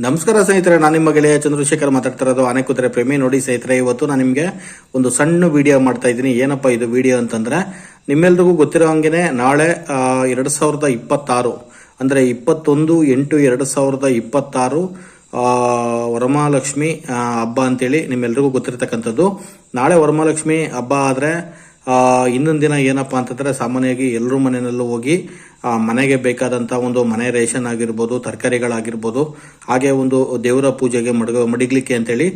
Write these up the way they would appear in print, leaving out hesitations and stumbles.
ನಮಸ್ಕಾರ ಸ್ನೇಹಿತರೆ, ನಾನು ನಿಮ್ಮ ಗೆಳೆಯ ಚಂದ್ರಶೇಖರ್ ಮಾತಾಡ್ತಾ ಇರೋದು ಆನೆಕುದುರೆ ಪ್ರೇಮಿ. ನೋಡಿ ಸ್ನೇಹಿತರೆ, ಇವತ್ತು ನಾನು ನಿಮಗೆ ಒಂದು ಸಣ್ಣ ವಿಡಿಯೋ ಮಾಡ್ತಾ ಇದ್ದೀನಿ. ಏನಪ್ಪ ಇದು ವಿಡಿಯೋ ಅಂತಂದ್ರೆ, ನಿಮ್ಮೆಲ್ರಿಗೂ ಗೊತ್ತಿರೋ ಹಂಗೆನೆ ನಾಳೆ 2026 ಅಂದ್ರೆ 21/8/2026 ವರಮಹಾಲಕ್ಷ್ಮಿ ಹಬ್ಬ ಅಂತೇಳಿ ನಿಮ್ಮೆಲ್ರಿಗೂ ಗೊತ್ತಿರತಕ್ಕಂಥದ್ದು. ನಾಳೆ ವರಮಹಾಲಕ್ಷ್ಮಿ ಹಬ್ಬ ಆದ್ರೆ ಇನ್ನೊಂದು ದಿನ ಏನಪ್ಪಾ ಅಂತಂದ್ರೆ, ಸಾಮಾನ್ಯವಾಗಿ ಎಲ್ಲರೂ ಮನೆಯಲ್ಲೂ ಹೋಗಿ ಮನೆಗೆ ಬೇಕಾದಂತ ಒಂದು ಮನೆ ರೇಷನ್ ಆಗಿರ್ಬೋದು, ತರಕಾರಿಗಳಾಗಿರ್ಬೋದು, ಹಾಗೆ ಒಂದು ದೇವರ ಪೂಜೆಗೆ ಮಡಿಗ್ಲಿಕ್ಕೆ ಅಂತೇಳಿ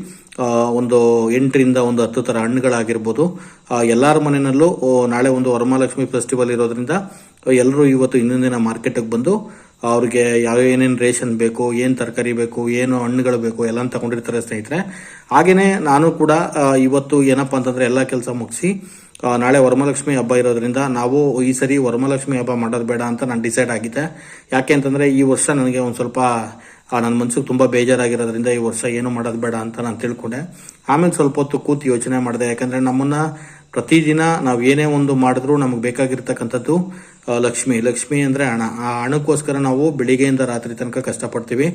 ಒಂದು 8ರಿಂದ 10 ತರ ಹಣ್ಣುಗಳಾಗಿರ್ಬೋದು, ಎಲ್ಲರ ಮನೆಯಲ್ಲೂ ನಾಳೆ ಒಂದು ವರಮಹಾಲಕ್ಷ್ಮಿ ಫೆಸ್ಟಿವಲ್ ಇರೋದ್ರಿಂದ ಎಲ್ಲರೂ ಇವತ್ತು ಇನ್ನೊಂದು ದಿನ ಮಾರ್ಕೆಟ್ಗೆ ಬಂದು ಅವ್ರಿಗೆ ಯಾವ ಏನೇನು ರೇಷನ್ ಬೇಕು, ಏನು ತರಕಾರಿ ಬೇಕು, ಏನು ಹಣ್ಣುಗಳು ಬೇಕು ಎಲ್ಲ ತಗೊಂಡಿರ್ತಾರೆ ಸ್ನೇಹಿತರೆ. ಹಾಗೇನೆ ನಾನು ಕೂಡ ಇವತ್ತು ಏನಪ್ಪಾ ಅಂತಂದ್ರೆ ಎಲ್ಲ ಕೆಲಸ ಮುಗಿಸಿ ನಾಳೆ ವರಮಹಾಲಕ್ಷ್ಮಿ ಹಬ್ಬ ಇರೋದ್ರಿಂದ ನಾವು ಈ ಸರಿ ವರಮಹಾಲಕ್ಷ್ಮಿ ಹಬ್ಬ ಮಾಡೋದು ಬೇಡ ಅಂತ ನಾನು ಡಿಸೈಡ್ ಆಗಿದ್ದೆ. ಯಾಕೆ ಅಂತಂದ್ರೆ ಈ ವರ್ಷ ನನಗೆ ಒಂದು ಸ್ವಲ್ಪ ನನ್ನ ಮನಸ್ಸಿಗೆ ತುಂಬಾ ಬೇಜಾರಾಗಿರೋದ್ರಿಂದ ಈ ವರ್ಷ ಏನು ಮಾಡೋದು ಬೇಡ ಅಂತ ನಾನು ತಿಳ್ಕೊಂಡೆ. ಆಮೇಲೆ ಸ್ವಲ್ಪ ಹೊತ್ತು ಕೂತು ಯೋಚನೆ ಮಾಡಿದೆ. ಯಾಕಂದ್ರೆ ನಮ್ಮನ್ನ ಪ್ರತಿದಿನ ನಾವು ಏನೇ ಒಂದು ಮಾಡಿದ್ರು ನಮಗೆ ಬೇಕಾಗಿರ್ತಕ್ಕಂಥದ್ದು ಲಕ್ಷ್ಮಿ ಅಂದ್ರೆ ಹಣ. ಆ ಹಣಕ್ಕೋಸ್ಕರ ನಾವು ಬೆಳಿಗ್ಗೆಯಿಂದ ರಾತ್ರಿ ತನಕ ಕಷ್ಟಪಡ್ತೀವಿ.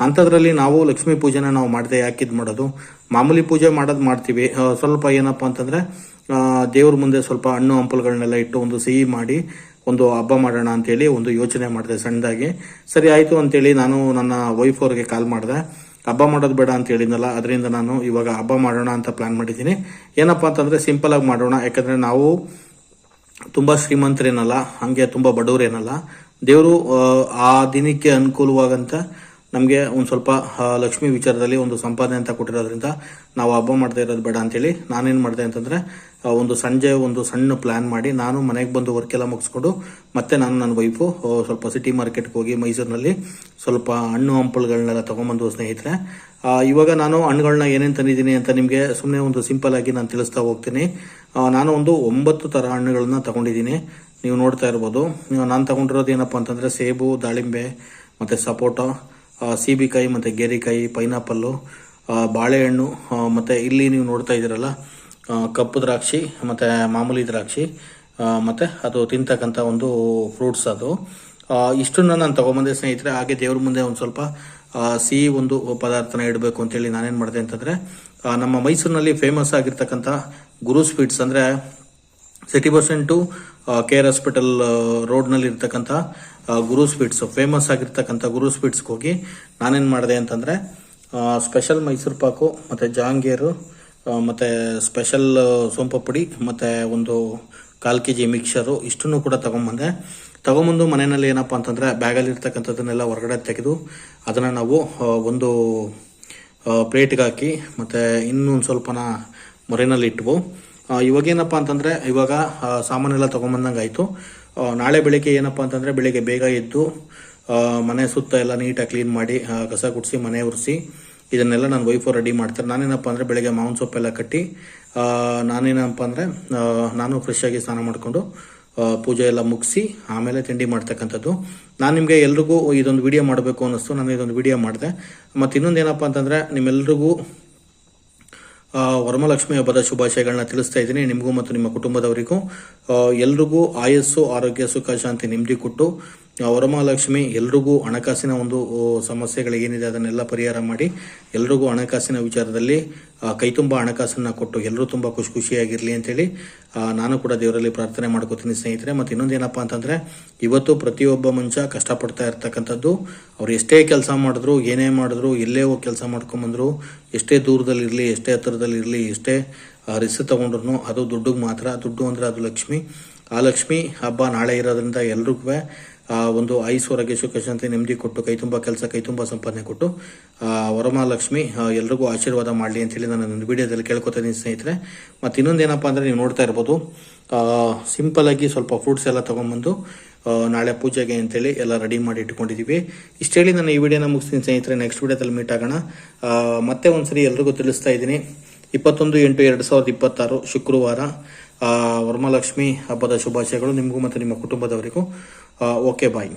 ಅಂಥದ್ರಲ್ಲಿ ನಾವು ಲಕ್ಷ್ಮಿ ಪೂಜೆನ ನಾವು ಮಾಡದೆ ಯಾಕಿದ್ ಮಾಡೋದು? ಮಾಮೂಲಿ ಪೂಜೆ ಮಾಡ್ತೀವಿ. ಸ್ವಲ್ಪ ಏನಪ್ಪಾ ಅಂತಂದ್ರೆ ದೇವ್ರ ಮುಂದೆ ಸ್ವಲ್ಪ ಹಣ್ಣು ಹಂಪಲುಗಳನ್ನೆಲ್ಲ ಇಟ್ಟು ಒಂದು ಸಿಹಿ ಮಾಡಿ ಒಂದು ಹಬ್ಬ ಮಾಡೋಣ ಅಂತೇಳಿ ಒಂದು ಯೋಚನೆ ಮಾಡಿದೆ ಸಣ್ಣದಾಗಿ. ಸರಿ ಆಯ್ತು ಅಂತೇಳಿ ನಾನು ನನ್ನ ವೈಫ್ ಅವ್ರಿಗೆ ಕಾಲ್ ಮಾಡಿದೆ. ಹಬ್ಬ ಮಾಡೋದು ಬೇಡ ಅಂತ ಹೇಳಿದ್ನಲ್ಲ, ಅದರಿಂದ ನಾನು ಇವಾಗ ಹಬ್ಬ ಮಾಡೋಣ ಅಂತ ಪ್ಲಾನ್ ಮಾಡಿದ್ದೀನಿ. ಏನಪ್ಪಾ ಅಂತಂದ್ರೆ ಸಿಂಪಲ್ ಆಗಿ ಮಾಡೋಣ. ಯಾಕಂದ್ರೆ ನಾವು ತುಂಬಾ ಶ್ರೀಮಂತರೇನಲ್ಲ, ಹಂಗೆ ತುಂಬಾ ಬಡವರೇನಲ್ಲ. ದೇವರು ಆ ದಿನಕ್ಕೆ ಅನುಕೂಲವಾಗಂತ ನಮಗೆ ಒಂದು ಸ್ವಲ್ಪ ಲಕ್ಷ್ಮಿ ವಿಚಾರದಲ್ಲಿ ಒಂದು ಸಂಪಾದನೆ ಅಂತ ಕೊಟ್ಟಿರೋದ್ರಿಂದ ನಾವು ಹಬ್ಬ ಮಾಡದೇ ಇರೋದು ಬೇಡ ಅಂತೇಳಿ ನಾನೇನು ಮಾಡಿದೆ ಅಂತಂದ್ರೆ, ಒಂದು ಸಂಜೆ ಒಂದು ಸಣ್ಣ ಪ್ಲಾನ್ ಮಾಡಿ ನಾನು ಮನೆಗೆ ಬಂದು ವರ್ಕ್ ಎಲ್ಲ ಮುಗಿಸ್ಕೊಂಡು ಮತ್ತೆ ನಾನು ನನ್ನ ವೈಫು ಸ್ವಲ್ಪ ಸಿಟಿ ಮಾರ್ಕೆಟ್ಗೆ ಹೋಗಿ ಮೈಸೂರಿನಲ್ಲಿ ಸ್ವಲ್ಪ ಹಣ್ಣು ಹಂಪಲುಗಳನ್ನೆಲ್ಲ ತಗೊಂಡ್ಬಂದು ಸ್ನೇಹಿತರೆ. ಇವಾಗ ನಾನು ಹಣ್ಣುಗಳನ್ನ ಏನೇನು ತಂದಿದ್ದೀನಿ ಅಂತ ನಿಮಗೆ ಸುಮ್ಮನೆ ಒಂದು ಸಿಂಪಲ್ ಆಗಿ ನಾನು ತಿಳಿಸ್ತಾ ಹೋಗ್ತೀನಿ. ನಾನು ಒಂದು 9 ತರ ಹಣ್ಣುಗಳನ್ನ ತಗೊಂಡಿದ್ದೀನಿ. ನೀವು ನೋಡ್ತಾ ಇರ್ಬೋದು. ನಾನು ತಗೊಂಡಿರೋದು ಏನಪ್ಪಾ ಅಂತಂದ್ರೆ ಸೇಬು, ದಾಳಿಂಬೆ, ಮತ್ತೆ ಸಪೋಟೊ, ಸೀಬಿಕಾಯಿ, ಮತ್ತೆ ಗೇರಿಕಾಯಿ, ಪೈನಾಪಲ್ಲು, ಬಾಳೆಹಣ್ಣು, ಮತ್ತೆ ಇಲ್ಲಿ ನೀವು ನೋಡ್ತಾ ಇದ್ದೀರಲ್ಲ ಕಪ್ಪು ದ್ರಾಕ್ಷಿ, ಮತ್ತೆ ಮಾಮೂಲಿ ದ್ರಾಕ್ಷಿ, ಮತ್ತೆ ಅದು ತಿಂತಕ್ಕಂಥ ಒಂದು ಫ್ರೂಟ್ಸ್. ಅದು ಇಷ್ಟನ್ನ ನಾನು ತಗೊಂಬಂದೆ ಸ್ನೇಹಿತರೆ. ಹಾಗೆ ದೇವ್ರ ಮುಂದೆ ಒಂದು ಸ್ವಲ್ಪ ಸಿಹಿ ಒಂದು ಪದಾರ್ಥನ ಇಡಬೇಕು ಅಂತೇಳಿ ನಾನೇನು ಮಾಡಿದೆ ಅಂತಂದ್ರೆ, ನಮ್ಮ ಮೈಸೂರಿನಲ್ಲಿ ಫೇಮಸ್ ಆಗಿರ್ತಕ್ಕಂಥ ಗುರು ಸ್ವೀಟ್ಸ್ ಅಂದ್ರೆ city bus to KR hospital road ನಲ್ಲಿ ಇರ್ತಕ್ಕಂಥ ಗುರು ಸ್ವೀಟ್ಸ್, ಫೇಮಸ್ ಆಗಿರ್ತಕ್ಕಂಥ ಗುರು ಸ್ವೀಟ್ಸ್ಗೆ ಹೋಗಿ ನಾನೇನ್ ಮಾಡಿದೆ ಅಂತಂದ್ರೆ ಸ್ಪೆಷಲ್ ಮೈಸೂರು ಪಾಕು, ಮತ್ತೆ ಜಹಾಂಗೀರು, ಮತ್ತೆ ಸ್ಪೆಷಲ್ ಸೋಂಪುಡಿ, ಮತ್ತೆ ಒಂದು 1/4 kg ಮಿಕ್ಸರು ಇಷ್ಟನ್ನು ಕೂಡ ತಗೊಂಬಂದು ಮನೆಯಲ್ಲಿ ಏನಪ್ಪಾ ಅಂತಂದ್ರೆ ಬ್ಯಾಗಲ್ಲಿ ಇರ್ತಕ್ಕಂಥದ್ದನ್ನೆಲ್ಲ ಹೊರಗಡೆ ತೆಗೆದು ಅದನ್ನ ನಾವು ಒಂದು ಪ್ಲೇಟ್ಗೆ ಹಾಕಿ ಮತ್ತೆ ಇನ್ನೊಂದು ಸ್ವಲ್ಪನ ಮೊರೆನಲ್ಲಿ ಇಟ್ವು. ಇವಾಗ ಏನಪ್ಪಾ ಅಂತಂದ್ರೆ ಇವಾಗ ಸಾಮಾನೆಲ್ಲ ತಗೊಂಬಂದಂಗೆ ಆಯ್ತು. ನಾಳೆ ಬೆಳಿಗ್ಗೆ ಏನಪ್ಪಾ ಅಂತಂದ್ರೆ ಬೆಳಿಗ್ಗೆ ಬೇಗ ಎದ್ದು ಮನೆ ಸುತ್ತ ಎಲ್ಲ ನೀಟಾಗಿ ಕ್ಲೀನ್ ಮಾಡಿ ಕಸ ಗುಡಿಸಿ ಮನೆ ಒರೆಸಿ ಇದನ್ನೆಲ್ಲ ನನ್ನ ವೈಫ್ ರೆಡಿ ಮಾಡ್ತಾರೆ. ನಾನೇನಪ್ಪ ಅಂದ್ರೆ ಬೆಳಿಗ್ಗೆ ಮಾವಿನ ಸೊಪ್ಪೆಲ್ಲ ಕಟ್ಟಿ ನಾನೇನಪ್ಪ ಅಂದ್ರೆ ನಾನು ಫ್ರೆಶ್ ಆಗಿ ಸ್ನಾನ ಮಾಡ್ಕೊಂಡು ಪೂಜೆ ಎಲ್ಲ ಮುಗಿಸಿ ಆಮೇಲೆ ತಿಂಡಿ ಮಾಡ್ತಕ್ಕಂಥದ್ದು. ನಾನು ನಿಮಗೆ ಎಲ್ರಿಗೂ ಇದೊಂದು ವಿಡಿಯೋ ಮಾಡಬೇಕು ಅನ್ನಿಸ್ತು, ನಾನು ಇದೊಂದು ವಿಡಿಯೋ ಮಾಡಿದೆ. ಮತ್ತೆ ಇನ್ನೊಂದು ಏನಪ್ಪಾ ಅಂತಂದ್ರೆ ನಿಮ್ಮೆಲ್ರಿಗೂ ವರಮಹಾಲಕ್ಷ್ಮಿ ಹಬ್ಬದ ಶುಭಾಶಯಗಳನ್ನ ತಿಳಿಸ್ತಾ ಇದ್ದೀನಿ. ನಿಮಗೂ ಮತ್ತು ನಿಮ್ಮ ಕುಟುಂಬದವರಿಗೂ ಎಲ್ರಿಗೂ ಆಯಸ್ಸು, ಆರೋಗ್ಯ, ಸುಖ, ಶಾಂತಿ, ನೆಮ್ಮದಿ ಕೊಟ್ಟು ವರಮಹಾಲಕ್ಷ್ಮಿ ಎಲ್ರಿಗೂ ಹಣಕಾಸಿನ ಒಂದು ಸಮಸ್ಯೆಗಳು ಏನಿದೆ ಅದನ್ನೆಲ್ಲ ಪರಿಹಾರ ಮಾಡಿ ಎಲ್ರಿಗೂ ಹಣಕಾಸಿನ ವಿಚಾರದಲ್ಲಿ ಕೈತುಂಬ ಹಣಕಾಸನ್ನ ಕೊಟ್ಟು ಎಲ್ಲರೂ ತುಂಬಾ ಖುಷಿಯಾಗಿರ್ಲಿ ಅಂತೇಳಿ ನಾನು ಕೂಡ ದೇವರಲ್ಲಿ ಪ್ರಾರ್ಥನೆ ಮಾಡ್ಕೋತೀನಿ ಸ್ನೇಹಿತರೆ. ಮತ್ತೆ ಇನ್ನೊಂದೇನಪ್ಪಾ ಅಂತಂದ್ರೆ ಇವತ್ತು ಪ್ರತಿಯೊಬ್ಬ ಮನುಷ್ಯ ಕಷ್ಟಪಡ್ತಾ ಇರ್ತಕ್ಕಂಥದ್ದು. ಅವ್ರು ಎಷ್ಟೇ ಕೆಲಸ ಮಾಡಿದ್ರು, ಏನೇ ಮಾಡಿದ್ರು, ಎಲ್ಲೇ ಹೋಗಿ ಕೆಲಸ ಮಾಡ್ಕೊಂಬಂದ್ರು, ಎಷ್ಟೇ ದೂರದಲ್ಲಿರ್ಲಿ, ಎಷ್ಟೇ ಹತ್ತಿರದಲ್ಲಿರ್ಲಿ, ಎಷ್ಟೇ ರಿಸ್ಕ್ ತಗೊಂಡ್ರು ಅದು ದುಡ್ಡಿಗೆ ಮಾತ್ರ. ದುಡ್ಡು ಅಂದ್ರೆ ಅದು ಲಕ್ಷ್ಮಿ. ಆ ಲಕ್ಷ್ಮಿ ಹಬ್ಬ ನಾಳೆ ಇರೋದ್ರಿಂದ ಎಲ್ರಿಗೂ ಒಂದು ಆಯುಷ್, ಆರೋಗ್ಯ, ಸುಖ, ಶಾಂತಿ, ನೆಮ್ಮದಿ ಕೊಟ್ಟು ಕೈ ತುಂಬಾ ಕೆಲಸ, ಕೈ ತುಂಬಾ ಸಂಪಾದನೆ ಕೊಟ್ಟು ವರಮಹಾಲಕ್ಷ್ಮಿ ಎಲ್ರಿಗೂ ಆಶೀರ್ವಾದ ಮಾಡಲಿ ಅಂತ ಹೇಳಿ ನಾನು ಒಂದು ವಿಡಿಯೋದಲ್ಲಿ ಕೇಳ್ಕೊತಾ ಇದ್ದೀನಿ ಸ್ನೇಹಿತರೆ. ಮತ್ತೆ ಇನ್ನೊಂದೇನಪ್ಪಾ ಅಂದ್ರೆ ನೀವು ನೋಡ್ತಾ ಇರ್ಬೋದು, ಸಿಂಪಲ್ ಆಗಿ ಸ್ವಲ್ಪ ಫ್ರೂಟ್ಸ್ ಎಲ್ಲ ತಗೊಂಡ್ಬಂದು ನಾಳೆ ಪೂಜೆಗೆ ಅಂತೇಳಿ ಎಲ್ಲ ರೆಡಿ ಮಾಡಿ ಇಟ್ಕೊಂಡಿದೀವಿ. ಇಷ್ಟು ಹೇಳಿ ನಾನು ಈ ವಿಡಿಯೋನ ಮುಗಿಸ್ತೀನಿ ಸ್ನೇಹಿತರೆ. ನೆಕ್ಸ್ಟ್ ವಿಡಿಯೋದಲ್ಲಿ ಮೀಟ್ ಆಗೋಣ. ಮತ್ತೆ ಒಂದ್ಸರಿ ಎಲ್ರಿಗೂ ತಿಳಿಸ್ತಾ ಇದ್ದೀನಿ, 21/8/2026 ಶುಕ್ರವಾರ ವರಮಹಾಲಕ್ಷ್ಮಿ ಹಬ್ಬದ ಶುಭಾಶಯಗಳು ನಿಮಗೂ ಮತ್ತು ನಿಮ್ಮ ಕುಟುಂಬದವರಿಗೂ. ಓಕೆ, ಬಾಯ್.